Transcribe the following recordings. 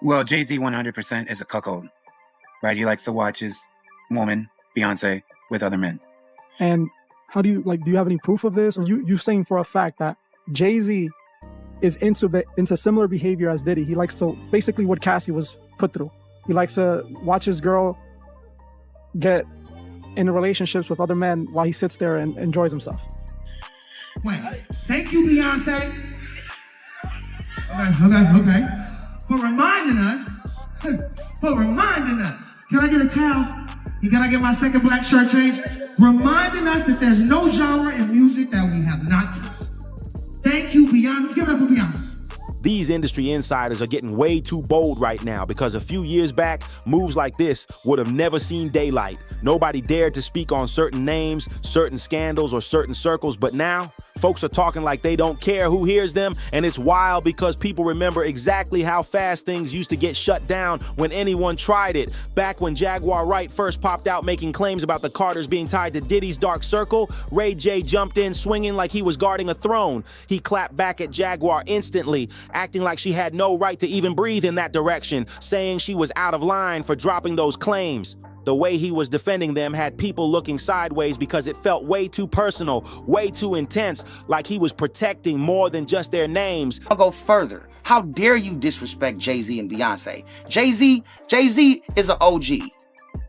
Well, Jay-Z 100% is a cuckold, right? He likes to watch his woman, Beyonce, with other men. And how do you, like, do you have any proof of this? Or you saying for a fact that Jay-Z is into similar behavior as Diddy? He likes to, basically what Cassie was put through. He likes to watch his girl get in relationships with other men while he sits there and enjoys himself. Wait, thank you, Beyonce. Okay. For reminding us. Can I get a towel? Can I get my second black shirt change? Reminding us that there's no genre in music that we have not touched. Thank you, Beyonce. Give it up for Beyonce. These industry insiders are getting way too bold right now because a few years back, moves like this would have never seen daylight. Nobody dared to speak on certain names, certain scandals, or certain circles, but now, folks are talking like they don't care who hears them, and it's wild because people remember exactly how fast things used to get shut down when anyone tried it. Back when Jaguar Wright first popped out making claims about the Carters being tied to Diddy's dark circle, Ray J jumped in swinging like he was guarding a throne. He clapped back at Jaguar instantly, acting like she had no right to even breathe in that direction, saying she was out of line for dropping those claims. The way he was defending them had people looking sideways because it felt way too personal, way too intense, like he was protecting more than just their names. I'll go further. How dare you disrespect Jay-Z and Beyonce? Jay-Z is an OG.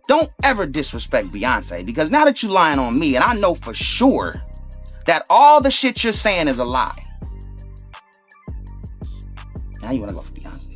Don't ever disrespect Beyonce, because now that you're lying on me, and I know for sure that all the shit you're saying is a lie. Now you wanna go for Beyonce.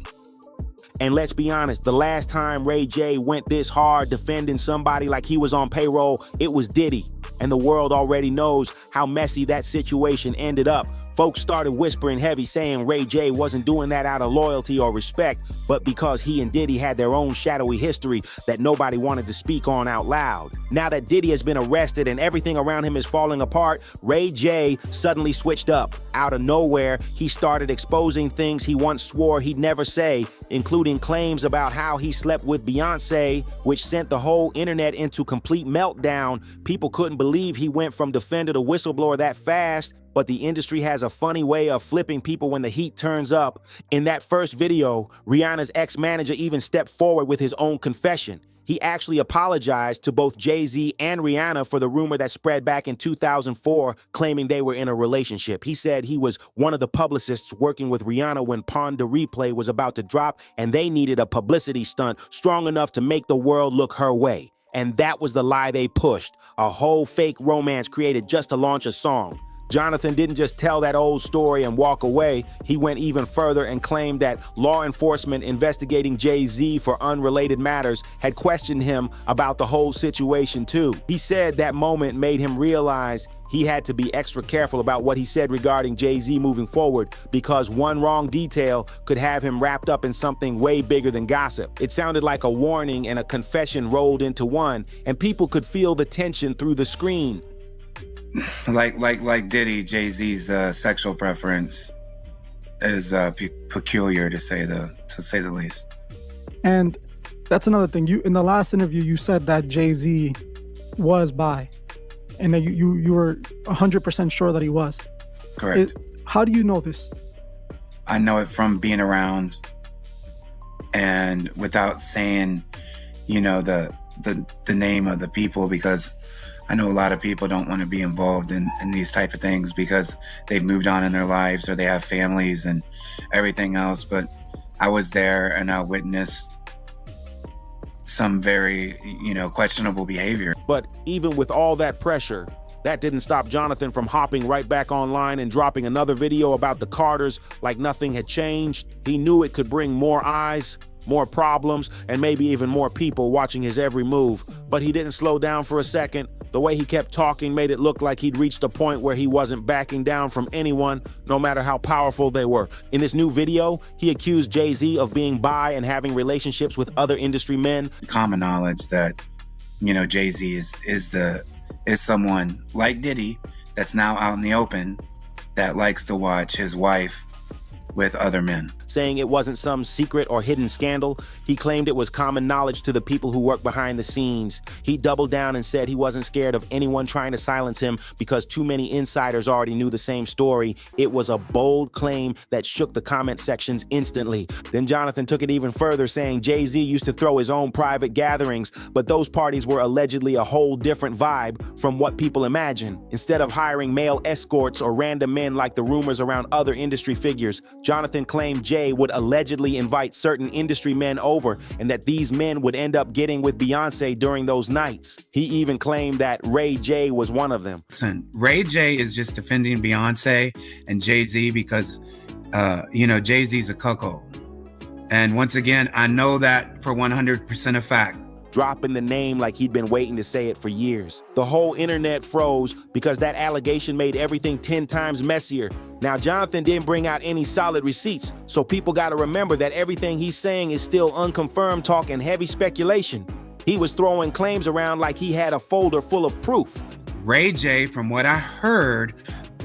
And let's be honest, the last time Ray J went this hard defending somebody like he was on payroll, it was Diddy. And the world already knows how messy that situation ended up. Folks started whispering heavy, saying Ray J wasn't doing that out of loyalty or respect, but because he and Diddy had their own shadowy history that nobody wanted to speak on out loud. Now that Diddy has been arrested and everything around him is falling apart, Ray J suddenly switched up. Out of nowhere, he started exposing things he once swore he'd never say, including claims about how he slept with Beyonce, which sent the whole internet into complete meltdown. People couldn't believe he went from defender to whistleblower that fast. But the industry has a funny way of flipping people when the heat turns up. In that first video, Rihanna's ex-manager even stepped forward with his own confession. He actually apologized to both Jay-Z and Rihanna for the rumor that spread back in 2004, claiming they were in a relationship. He said he was one of the publicists working with Rihanna when Pon de Replay was about to drop, and they needed a publicity stunt strong enough to make the world look her way. And that was the lie they pushed, a whole fake romance created just to launch a song. Jonathan didn't just tell that old story and walk away. He went even further and claimed that law enforcement investigating Jay-Z for unrelated matters had questioned him about the whole situation too. He said that moment made him realize he had to be extra careful about what he said regarding Jay-Z moving forward, because one wrong detail could have him wrapped up in something way bigger than gossip. It sounded like a warning and a confession rolled into one, and people could feel the tension through the screen. Like Diddy, Jay-Z's sexual preference is peculiar to say the least. And that's another thing. You, in the last interview, you said that Jay-Z was bi, and that you were 100% sure that he was. Correct. How do you know this? I know it from being around, and without saying, the name of the people, because I know a lot of people don't want to be involved in these type of things because they've moved on in their lives or they have families and everything else. But I was there and I witnessed some very, questionable behavior. But even with all that pressure, that didn't stop Jonathan from hopping right back online and dropping another video about the Carters like nothing had changed. He knew it could bring more eyes, more problems, and maybe even more people watching his every move. But he didn't slow down for a second. The way he kept talking made it look like he'd reached a point where he wasn't backing down from anyone, no matter how powerful they were. In this new video, he accused Jay-Z of being bi and having relationships with other industry men. Common knowledge that, Jay-Z is someone like Diddy that's now out in the open that likes to watch his wife with other men. saying it wasn't some secret or hidden scandal. He claimed it was common knowledge to the people who work behind the scenes. He doubled down and said he wasn't scared of anyone trying to silence him because too many insiders already knew the same story. It was a bold claim that shook the comment sections instantly. Then Jonathan took it even further, saying JayZ used to throw his own private gatherings, but those parties were allegedly a whole different vibe from what people imagine. Instead of hiring male escorts or random men like the rumors around other industry figures, Jonathan claimed Jay would allegedly invite certain industry men over and that these men would end up getting with Beyonce during those nights. He even claimed that Ray J was one of them. Listen, Ray J is just defending Beyonce and Jay-Z because, Jay-Z's a cuckold. And once again, I know that for 100% a fact. Dropping the name like he'd been waiting to say it for years. The whole internet froze because that allegation made everything 10 times messier. Now, Jonathan didn't bring out any solid receipts, so people gotta remember that everything he's saying is still unconfirmed talk and heavy speculation. He was throwing claims around like he had a folder full of proof. Ray J, from what I heard,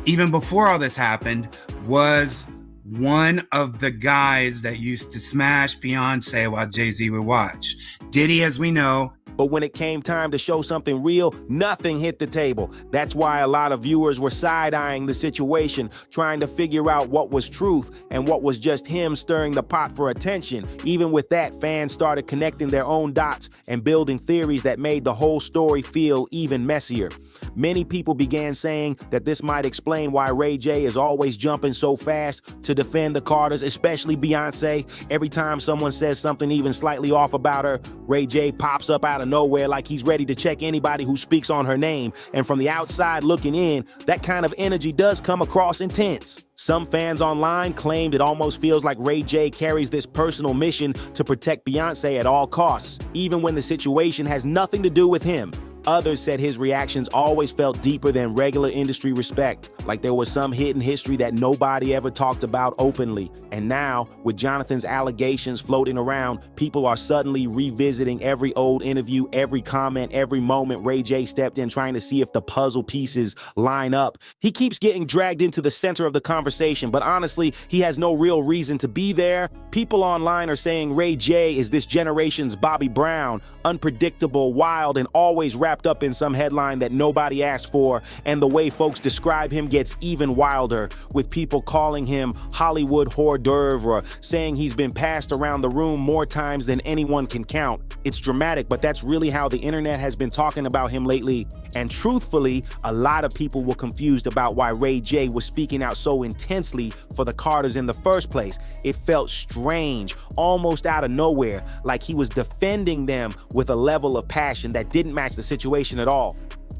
even before all this happened, was one of the guys that used to smash Beyonce while Jay-Z would watch. Diddy, as we know. But when it came time to show something real, nothing hit the table. That's why a lot of viewers were side-eyeing the situation, trying to figure out what was truth and what was just him stirring the pot for attention. Even with that, fans started connecting their own dots and building theories that made the whole story feel even messier. Many people began saying that this might explain why Ray J is always jumping so fast to defend the Carters, especially Beyonce. Every time someone says something even slightly off about her, Ray J pops up out of nowhere like he's ready to check anybody who speaks on her name. And from the outside looking in, that kind of energy does come across intense. Some fans online claimed it almost feels like Ray J carries this personal mission to protect Beyonce at all costs, even when the situation has nothing to do with him. Others said his reactions always felt deeper than regular industry respect, like there was some hidden history that nobody ever talked about openly. And now, with Jonathan's allegations floating around, people are suddenly revisiting every old interview, every comment, every moment Ray J stepped in trying to see if the puzzle pieces line up. He keeps getting dragged into the center of the conversation, but honestly, he has no real reason to be there. People online are saying Ray J is this generation's Bobby Brown, unpredictable, wild, and always wrapped up in some headline that nobody asked for, and the way folks describe him gets even wilder, with people calling him Hollywood hors d'oeuvre or saying he's been passed around the room more times than anyone can count. It's dramatic, but that's really how the internet has been talking about him lately. And truthfully, a lot of people were confused about why Ray J was speaking out so intensely for the Carters in the first place. It felt strange, almost out of nowhere, like he was defending them with a level of passion that didn't match the situation at all.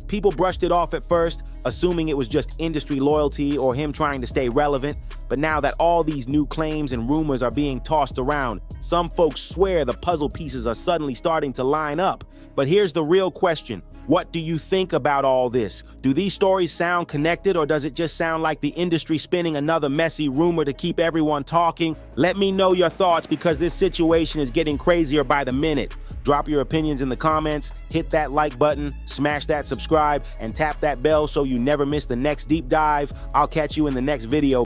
People brushed it off at first, assuming it was just industry loyalty or him trying to stay relevant. But now that all these new claims and rumors are being tossed around, some folks swear the puzzle pieces are suddenly starting to line up. But here's the real question. What do you think about all this? Do these stories sound connected, or does it just sound like the industry spinning another messy rumor to keep everyone talking? Let me know your thoughts, because this situation is getting crazier by the minute. Drop your opinions in the comments, hit that like button, smash that subscribe, and tap that bell so you never miss the next deep dive. I'll catch you in the next video.